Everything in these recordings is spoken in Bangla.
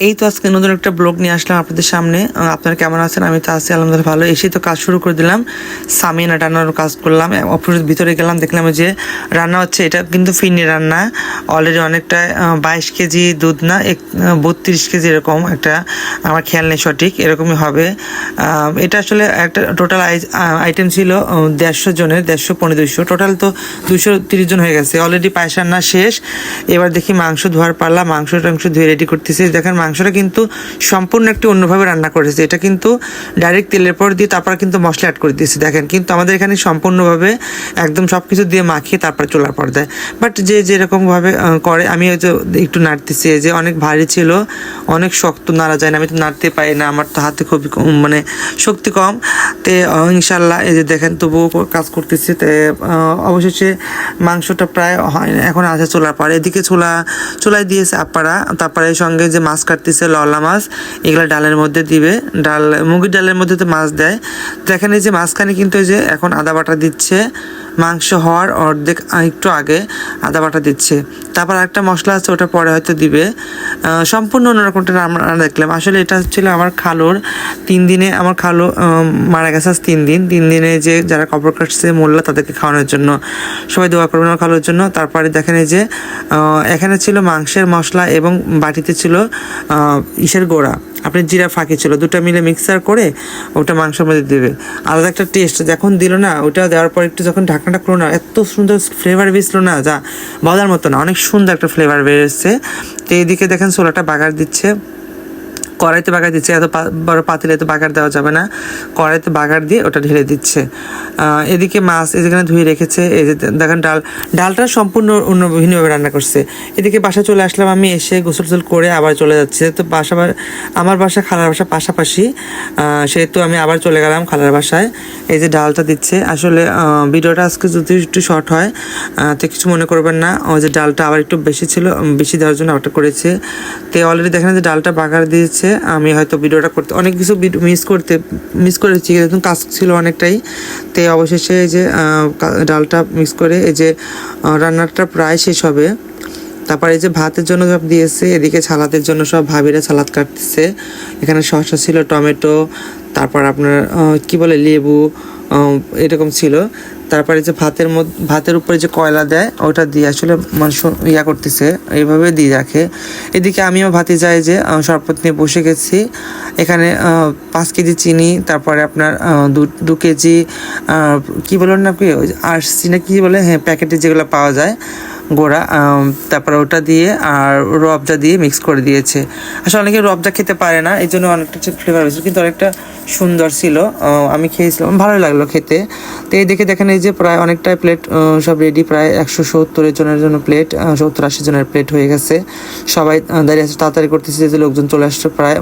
এই তো আজকে নতুন একটা ব্লগ নিয়ে আসলাম আপনাদের সামনে। আপনারা কেমন আছেন? আমি তো আছি আলহামদুলিল্লাহ ভালো। এসে তো কাজ শুরু করে দিলাম, সামিনা টানার কাজ করলাম। অফিসের ভিতরে গেলাম, দেখলাম যে রান্না হচ্ছে। এটা কিন্তু ফিরনি রান্না, অলরেডি অনেকটা 22 কেজি দুধ না 32 কেজি এরকম একটা, আমার খেয়াল নেই সঠিক, এরকমই হবে। এটা আসলে একটা টোটাল আইটেম ছিল 150 জনের, 150 পৌনে 200, টোটাল তো 230 জন হয়ে গেছে। অলরেডি পায়েস রান্না শেষ। এবার দেখি মাংস ধোয়ার পাল্লা, মাংস ধুয়ে রেডি করতেছি। দেখেন মাংসটা কিন্তু সম্পূর্ণ একটি অন্যভাবে রান্না করেছে। এটা কিন্তু ডাইরেক্ট তেলের পর দিয়ে তারপর কিন্তু মশলা অ্যাড করে দিয়েছে। দেখেন কিন্তু আমাদের এখানে সম্পূর্ণভাবে একদম সব কিছু দিয়ে মাখিয়ে তারপর চুলার পর দেয়। বাট যে যেরকমভাবে করে, আমি হয়তো একটু নাড়তেছি, যে অনেক ভারী ছিল, অনেক শক্ত, নাড়া যায় না, আমি তো নাড়তে পারি না, আমার তো হাতে খুবই মানে শক্তি কম। তে ইনশাল্লাহ এই যে দেখেন তবুও কাজ করতেছি। তো অবশেষে মাংসটা প্রায় হয় না, এখন আছে চুলার পর। এদিকে চুলায় দিয়েছে আপারা, তারপরে সঙ্গে যে মাছ কাটতেছে, লওলা মাছ, এগুলো ডালের মধ্যে দিবে। মুগের ডালের মধ্যে তো মাছ দেয়। দেখেন এই যে মাঝখানে কিন্তু এই যে এখন আদা বাটা দিচ্ছে, মাংস হওয়ার অর্ধেক একটু আগে আদা বাটা দিচ্ছে। তারপর একটা মশলা আছে, ওটা পরে হয়তো দিবে। সম্পূর্ণ অন্যরকমটা আমরা দেখলাম। আসলে এটা হচ্ছিল আমার খালুর 3 দিনে, আমার খালু মারা গেছে 3 দিনে যে যারা কবর কাটছে মোল্লা, তাদেরকে খাওয়ানোর জন্য। সবাই দোয়া করবেন আমার খালুর জন্য। তারপরে দেখেন এই যে এখানে ছিল মাংসের মশলা এবং বাটিতে ছিল ইসের গোড়া, আপনি জিরা ফাঁকি ছিল, দুটো মিলে মিক্সার করে ওটা মাংসের মধ্যে দেবে। আলাদা একটা টেস্ট যখন দিল না, ওটা দেওয়ার পর একটু যখন ঢাকনাটা করলো না, এত সুন্দর ফ্লেভার বেরোলো না, যা বলার মতো না, অনেক সুন্দর একটা ফ্লেভার বেরোচ্ছে। তো এইদিকে দেখেন ছোলাটা বাগার দিচ্ছে, কড়াইতে বাগার দিচ্ছে। এত বড় পাতিলে তো বাগার দেওয়া যাবে না, কড়াইতে বাগার দিয়ে ওটা ঢেলে দিচ্ছে। এদিকে মাছ যেখানে ধুয়ে রেখেছে, এই যে দেখেন ডালটা সম্পূর্ণ অন্য ভিন্নভাবে রান্না করছে। এদিকে বাসা চলে আসলাম আমি, এসে গোসল করে আবার চলে যাচ্ছে। তো আমার বাসা খালার বাসা পাশাপাশি, সেহেতু আমি আবার চলে গেলাম খালার বাসায়। এই যে ডালটা দিচ্ছে। আসলে ভিডিওটা আজকে যদি একটু শর্ট হয় তো কিছু মনে করবেন না, ওই যে ডালটা আবার একটু বেশি ছিল, বেশি দেওয়ার জন্য ওটা করেছে। তো অলরেডি দেখেন যে ডালটা বাগার দিয়েছে। আমি হয়তো ভিডিওটা করতে অনেক কিছু মিস করেছি, কিন্তু কাজ ছিল অনেকটাই। তো অবশেষে এই যে ডালটা মিক্স করে এই যে রান্নাটা প্রায় শেষ হবে। তারপরে এই যে ভাতের জন্য সব দিয়েছে, এদিকে সালাদের জন্য সব ভাবিরা সালাদ কাটতেছে। এখানে শসা ছিল, টমেটো, তারপর আপনার কি বলে লেবু, এরকম ছিল। তারপরে যে ভাতের উপরে যে কয়লা দেয়, ওটা দিয়ে আসলে মানুষ করতেছে, এইভাবে দিয়ে রাখে। এদিকে আমিও ভাতে যাই যে শরবত নিয়ে বসে গেছি। এখানে 5 কেজি চিনি, তারপরে আপনার 2 কেজি কি বলেন না কি, আরসি না কি বলে, হ্যাঁ প্যাকেটে যেগুলো পাওয়া যায় গোড়া, তারপরে ওটা দিয়ে আর রবজা দিয়ে মিক্স করে দিয়েছে। আসলে অনেকে রবজা খেতে পারে না, এই জন্য অনেকটা ফ্লেভার হয়েছিল, কিন্তু অনেকটা সুন্দর ছিল। আমি খেয়েছিলাম, ভালো লাগলো খেতে। তো এই দেখেন এই যে প্রায় অনেকটাই প্লেট সব রেডি, প্রায় 170 জনের জন্য প্লেট, 70-80 জনের প্লেট হয়ে গেছে। সবাই দাঁড়িয়ে আছে, তাড়াতাড়ি করতেছে, যে লোকজন চলে আসছে প্রায়।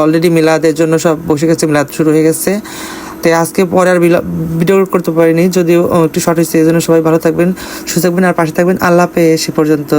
অলরেডি মিলাদের জন্য সব বসে গেছে, মিলাদ শুরু হয়ে গেছে। তো আজকে পরে আর ভিডিও করতে পারিনি, যদিও একটু শর্ট হয়েছে। এই জন্য সবাই ভালো থাকবেন, সুস্থ থাকবেন আর পাশে থাকবেন। আল্লাহ হাফেজ, সে পর্যন্ত।